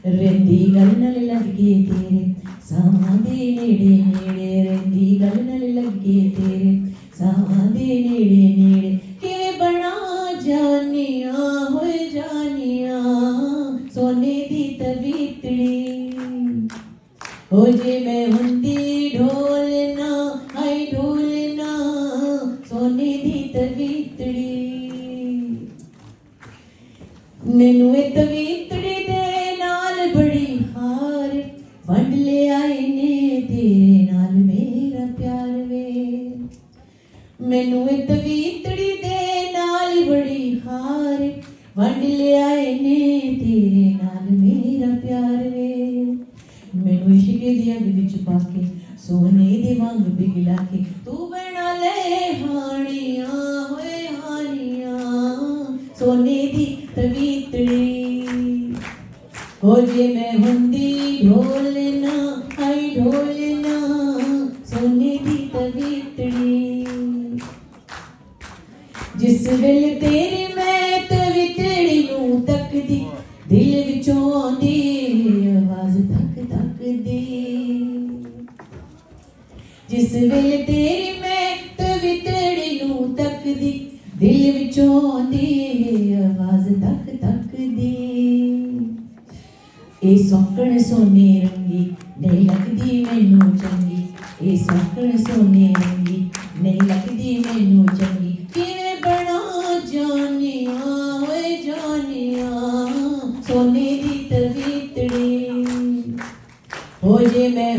ਰਹਿੰਦੀ ਗੱਲ ਨਾਲ ਲੱਗੇ ਤੇਰੇ ਸਾਵਾਂ ਦੇ ਨੇੜੇ ਨੇੜੇ, ਰਹਿੰਦੀ ਗੱਲ ਨਾਲ ਲੱਗੇ ਤੇਰੇ ਸਾਵਾਂ ਦੇ ਨੇੜੇ ਨੇੜੇ। ਕਿਵੇਂ ਬਣਾ ਜਾਨੀਆਂ ਹੋਏ ਜਾਨੀਆਂ ਸੋਨੇ ਦੀ ਤਵੀਤੜੀ, ਹੋ ਜੇ ਮੈਂ ਹੁੰਦੀ ਢੋਲਨਾ ਹਾਏ ਢੋਲਨਾ ਸੋਨੇ ਦੀ ਤਵੀਤੜੀ। ਮੈਨੂੰ ਇਹ ਤਵੀਤੜੀ ਦੇ ਨਾਲ ਬੜੀ ਹਾਰ ਵੰਡ ਲਿਆਏ ਨੇ ਤੇਰੇ ਨਾਲ ਮੇਰਾ ਪਿਆਰ ਵੇ। ਮੈਨੂੰ ਇਹ ਤਵੀਤੜੀ ਦੇ ਨਾਲ ਬੜੀ ਹਾਰ ਵੰਡ ਲਿਆਏ ਨੇ ਤੇਰੇ ਨਾਲ ਮੇਰਾ ਪਿਆਰ ਵੇ। ਮੈਨੂੰ ਇਸ਼ਕ ਦੀ ਅੱਗ ਵਿੱਚ ਪਾ ਕੇ ਸੋਨੇ ਦੇ ਵਾਂਗ ਪਿਘਲਾ ਕੇ ਤੂੰ ਬਣਾ ਲੈ ਹਾਣੀਆਂ ਹੋਏ ਹਾਣੀਆਂ ਸੋਨੇ ਦੀ ਤਵੀਤੜੀ, ਹੋ ਜੇ ਮੈਂ ਹੁੰਦੀ ਢੋਲਨਾ ਹਾਏ ਢੋਲਨਾ ਸੋਨੇ ਦੀ ਤਵੀਤੜੀ। ਜਿਸ ਵੇਲੇ ਤੇਰੀ ਮੈਂ ਤਵੀਤੜੀ ਨੂੰ ਤੱਕਦੀ ਦਿਲ ਵਿੱਚੋਂ ਆਉਂਦੀ ਆਵਾਜ਼ ਧੱਕ ਧੱਕ ਦੀ। ਜਿਸ ਵੇਲੇ ਤੇਰੀ ਮੈਂ ਤਵੀਤੜੀ ਨੂੰ ਤੱਕਦੀ ਦਿਲ ਵਿੱਚੋਂ ਆਉਂਦੀ ਆਵਾਜ਼ ਧੱਕ ਧੱਕ ਦੀ। ਇਹ ਸੌਕਣ ਸੋਨੇ ਰੰਗੀ ਨਹੀਂ ਲੱਗਦੀ ਮੈਨੂੰ ਚੰਗੀ, ਇਹ ਸੌਕਣ ਸੋਨੇ ਰੰਗੀ ਨਹੀਂ ਲੱਗਦੀ ਮੈਨੂੰ ਚੰਗੀ। ਕਿਵੇਂ ਬਣਾ ਜਾਨੀਆਂ ਹੋਏ ਜਾਨੀਆਂ ਸੋਨੇ ਦੀ ਤਵੀਤੜੀ, ਹੋ ਜੇ ਮੈਂ